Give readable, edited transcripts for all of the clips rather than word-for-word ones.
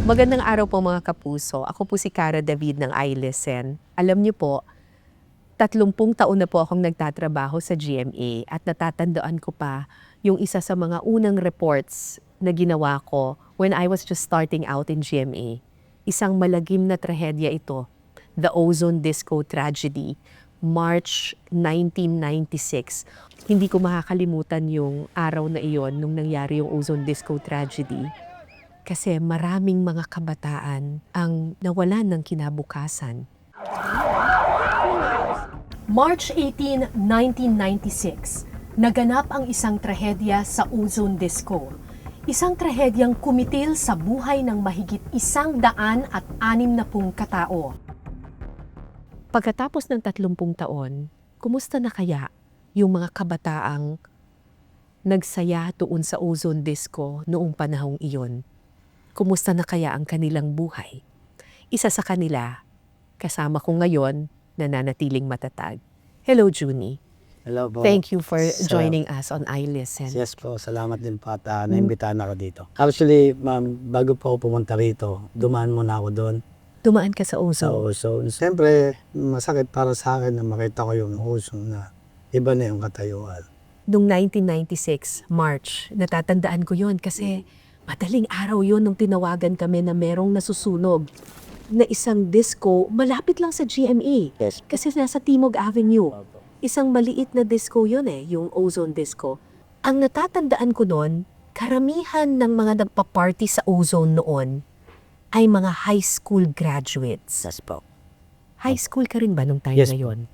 Magandang araw po mga kapuso. Ako po si Cara David ng iListen. Alam niyo po, 30 taon na po akong nagtatrabaho sa GMA at natatandaan ko pa yung isa sa mga unang reports na ginawa ko when I was just starting out in GMA. Isang malagim na trahedya ito, the Ozone Disco Tragedy, March 1996. Hindi ko makakalimutan yung araw na iyon nung nangyari yung Ozone Disco Tragedy. Kasi maraming mga kabataan ang nawalan ng kinabukasan. March 18, 1996, naganap ang isang trahedya sa Ozone Disco. Isang trahedyang kumitil sa buhay ng mahigit 160 katao. Pagkatapos ng 30 taon, kumusta na kaya yung mga kabataang nagsaya doon sa Ozone Disco noong panahong iyon? Kumusta na kaya ang kanilang buhay? Isa sa kanila, kasama ko ngayon, nananatiling matatag. Hello, Junie. Hello po. Thank you for joining us on iListen. Yes po, salamat din po at naimbitahan ako dito. Actually, ma'am, bago po ako pumunta rito, dumaan muna ako doon. Dumaan ka sa Ozone. So, siyempre, masakit para sa akin na makita ko yung ozone na iba na yung katayuan. Noong 1996, March, natatandaan ko yon kasi madaling araw yon nung tinawagan kami na merong nasusunog na isang disco malapit lang sa GMA. Yes. Kasi nasa Timog Avenue. Isang maliit na disco yun yung Ozone Disco. Ang natatandaan ko noon, karamihan ng mga nagpa-party sa Ozone noon ay mga high school graduates. Yes po. High school ka rin ba nung time Yes. na yun?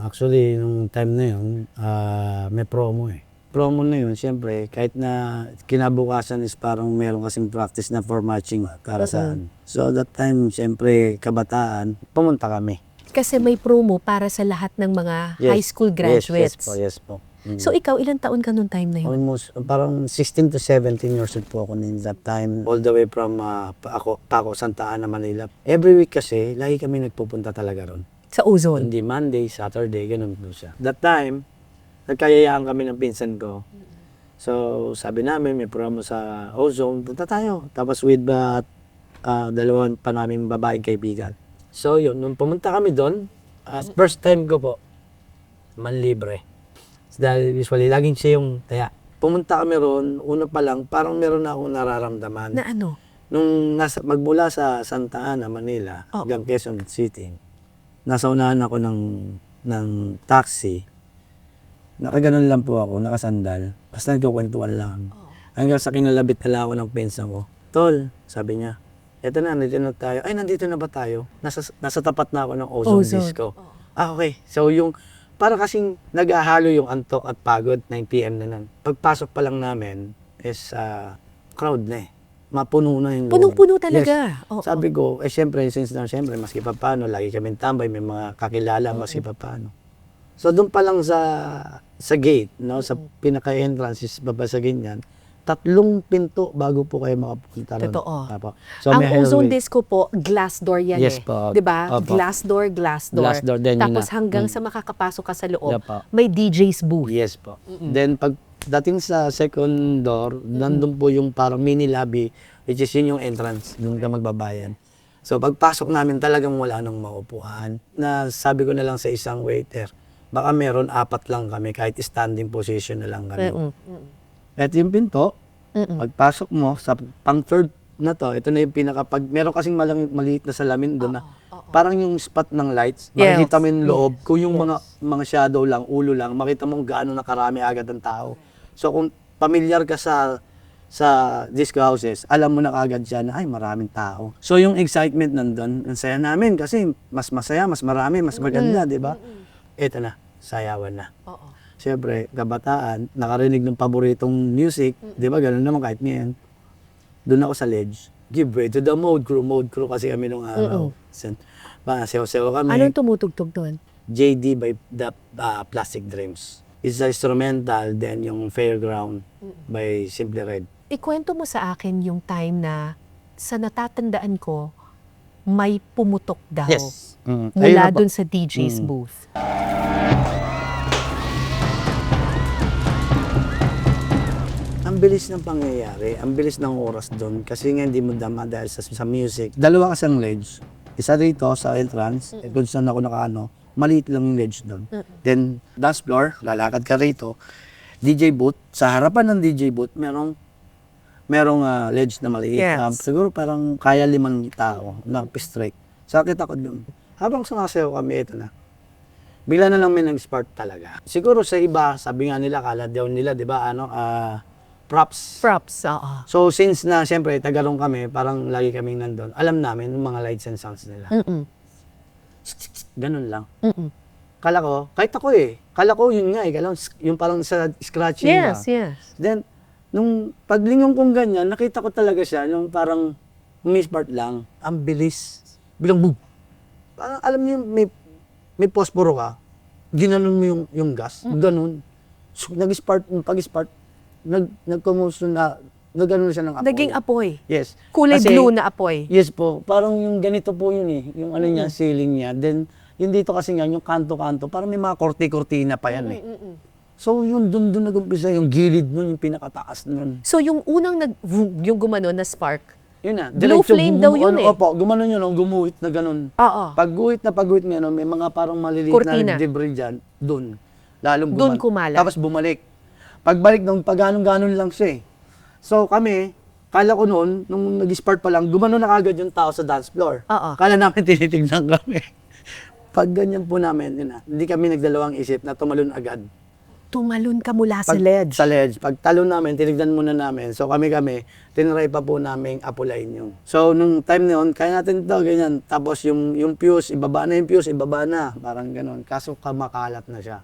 Actually, nung time na yun, may promo eh. Promo na yun, siyempre, kahit na kinabukasan is parang meron kasing practice na for matching para saan. So that time, siyempre, kabataan, pumunta kami. Kasi may promo para sa lahat ng mga Yes. high school graduates. Yes po. So ikaw, ilang taon ka nung time na yun? Almost, parang 16 to 17 years old po ako in that time. All the way from Paco, Santa Ana, Manila. Every week kasi, lagi kami nagpupunta talaga ron. Sa Ozone? Hindi Monday, Saturday, ganun po siya. That time, nagkayayaan kami ng pinsan ko. So, sabi namin, may programa sa Ozone, punta tayo. Tapos with dalawang pa naming babaeng kaibigan. So, yun, nung pumunta kami doon, first time ko po, manlibre. Dahil usually, laging siya yung taya. Pumunta kami ron, una pa lang, parang meron na akong nararamdaman. Na ano? Nung magmula sa Santa Ana, Manila, hanggang Quezon City, nasa unahan ako ng taxi. Nakaganon lang po ako, nakasandal. Basta nagkukwentuhan lang. Hanggang sa kinalabit na ako ng pensa ko. Tol, sabi niya, eto na, nandito na tayo. Ay, nandito na ba tayo? Nasa tapat na ako ng Ozone Disco. Okay. So yung, para kasing naghahalo yung antok at pagod, 9 p.m. na lang. Pagpasok pa lang namin is crowd na eh. Mapuno na yung Punong-puno talaga. Yes. Sabi ko, syempre, siyempre, maski pa paano, lagi kami tambay, may mga kakilala, maski pa paano. So doon pa lang sa gate, no, sa pinaka-entrance, babasagin yan, 3 pinto bago po kayo makapunta ron. Totoo. So, ang may Ozone highway. Disco po, glass door yan Yes po. Diba? Opo. Glass door. Glass door din yun Tapos na. hanggang sa makakapasok ka sa loob, Yeah po. may DJ's booth. Yes po. Then pag dating sa second door, nandun po yung parang mini lobby, which is yun yung entrance, doon ka magbabayan. So pagpasok namin talagang wala nang maupuan. Na sabi ko na lang sa isang waiter, baka meron 4 lang kami, kahit standing position na lang kami. Ito yung pinto, pagpasok mo, sa pang-third na to, ito na yung pag meron kasing maliit na salamin doon na, parang yung spot ng lights, makikita mo yung loob, kung yung mga shadow lang, ulo lang, makita mo gaano nakarami agad ang tao. So kung familiar ka sa disco houses, alam mo na kagad siya na, ay, maraming tao. So yung excitement nandun, ang saya namin kasi mas masaya, mas marami, mas maganda, di ba? Ito na, sayawan na. Siyempre, kabataan, nakarinig ng paboritong music, di ba? Ganun naman kahit ngayon. Doon ako sa ledge. Give way to the mode crew kasi kami nung araw. Sew kami. Anong tumutugtog doon? JD by the Plastic Dreams. It's a instrumental, then yung Fairground by Simply Red. Ikwento mo sa akin yung time na sa natatandaan ko, may pumutok daw Yes. mula dun sa DJ's booth. Ang bilis ng pangyayari, ang bilis ng oras doon kasi nga hindi mo dama dahil sa music. Dalawa kasi ang ledge. Isa rito sa entrance, kung saan ako nakaano, maliit lang yung ledge doon. Then, dance floor, lalakad ka rito. DJ booth, sa harapan ng DJ booth, merong ledge na maliit. Yes. Siguro parang kaya 5 tao na strike. Sakit ako doon. Habang sumasayaw kami, ito na. Bigla na lang may nag-spark talaga. Siguro sa iba, sabi nga nila, kala daw nila, di ba, props. Props, oo. So, since na, siyempre, tagarong kami, parang lagi kaming nandun, alam namin yung mga lights and sounds nila. Mm-mm. Ganun lang. Mm-mm. Kala ko, kahit ako kala ko yun nga yung parang sa scratching Yes, ba. yes. Then, nung paglingon kong ganyan, nakita ko talaga siya, yung parang miss-part lang, ang bilis. Bilang boom. Parang alam niyo, may posporo ka, ginanon mo yung gas, ganun. So, pag-spark, nag-commotion na, nag-ano siya ng apoy. Naging apoy. Yes. Kulay Kasi- blue na apoy. Yes po, parang yung ganito po yun yung ano niya, ceiling niya. Then, yung dito kasi nga, yung kanto-kanto, parang may mga korte-kortina pa yan So, yun, dun nag-umpisa, yung gilid nun, yung pinakataas nun. So yung unang yung gumano na spark. Yun na. Blue diretso flame daw yun Opo, gumanon yun, gumuhit na ganun. Oo. Pag-guhit mo, may mga parang maliliit Kortina. na debris dyan, dun. Lalong Dun kumalat. Tapos bumalik. Pagbalik nung pag-ganon lang siya So kami, kala ko noon, nung nag-spark pa lang, gumano na kagad yung tao sa dance floor. Oo. Kala namin tinitignan kami. Pag ganyan po namin, yun na, hindi kami nagdalawang isip na tumalon agad. Tumalon ka mula sa ledge. Sa ledge. Pag talon namin, tinignan muna namin. So kami, tinry pa po namin apulain yung. So nung time na yun, kaya natin ito, ganyan. Tapos yung fuse, ibaba na yung fuse, ibaba na. Parang ganun. Kaso kamakalat na siya.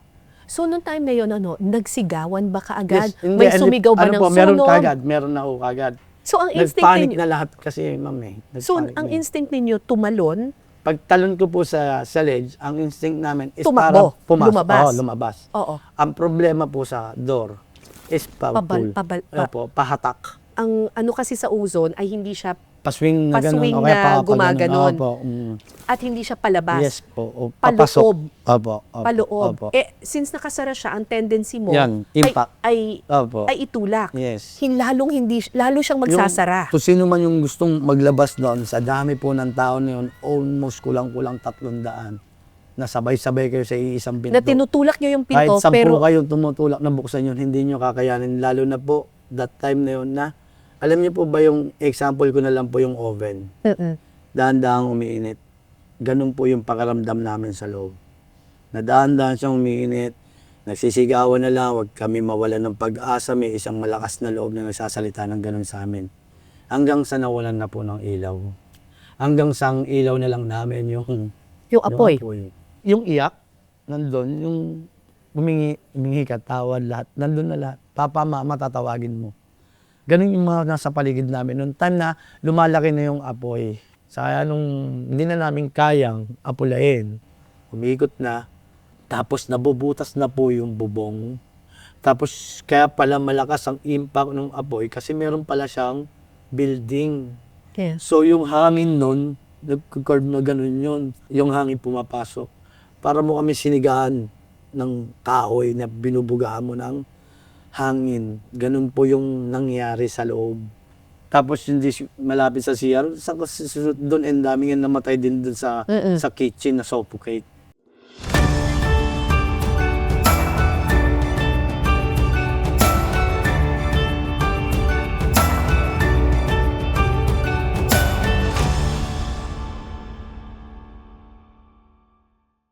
So nung time na yun, nagsigawan ba kaagad? Yes, hindi, May sumigaw ba ano ng po, meron sunog? kagad. Meron na ho kagad. So ang instinct Nagpanic ninyo, na lahat kasi, ma'am so Nagpanic ang na. instinct ninyo tumalon, Pag talon ko po sa ledge, ang instinct namin is Tumakbo, para pumasok. lumabas. Oo, lumabas. oo. Ang problema po sa door is Pabal- Opo, pahatak. Ang ano kasi sa ozone ay hindi siya Paswing na ganun. Paswing o kaya na gumaganon. Opo. at hindi siya palabas. Yes po. O, Paloob. papasok. Opo. Paloob. Opo. Since nakasara siya, ang tendency mo Yan, impact. ay Opo. itulak. Yes. Lalo siyang magsasara. Kung sino man yung gustong maglabas doon, sa dami po ng tao na yun, almost kulang-kulang 300. Nasabay-sabay kayo sa iisang pinto. Na tinutulak niyo yung Kahit pinto, 10 pero kayong tumutulak na buksan yun, hindi nyo kakayanin. Lalo na po, that time na yun na, alam niyo po ba yung example ko na lang po yung oven? Dahan-dahan umiinit. Ganun po yung pakiramdam namin sa loob. Na dahan-dahan siyang umiinit. Nagsisigawan na lang, wag kami mawalan ng pag-asa. May isang malakas na loob na nagsasalita ng ganun sa amin. Hanggang sa nawalan na po ng ilaw. Hanggang sa ang ilaw na lang namin yung yung apoy. Yung iyak, nandun, yung humingi ka, tawad, lahat, nandun na lahat. Papa, mama, tatawagin mo. Ganun yung mga nasa paligid namin. Noong time na lumalaki na yung apoy, kaya nung hindi na namin kayang apulain, umikot na, tapos nabubutas na po yung bubong. Tapos kaya pala malakas ang impact ng apoy kasi meron pala siyang building. Yes. So yung hangin nun, nag-curve na ganun yun. Yung hangin pumapasok. Para mo kami sinigahan ng kahoy na binubugahan mo ng hangin. Ganun po yung nangyari sa loob. Tapos hindi malapit sa CR, doon and daming namatay din doon sa kitchen na suffocate.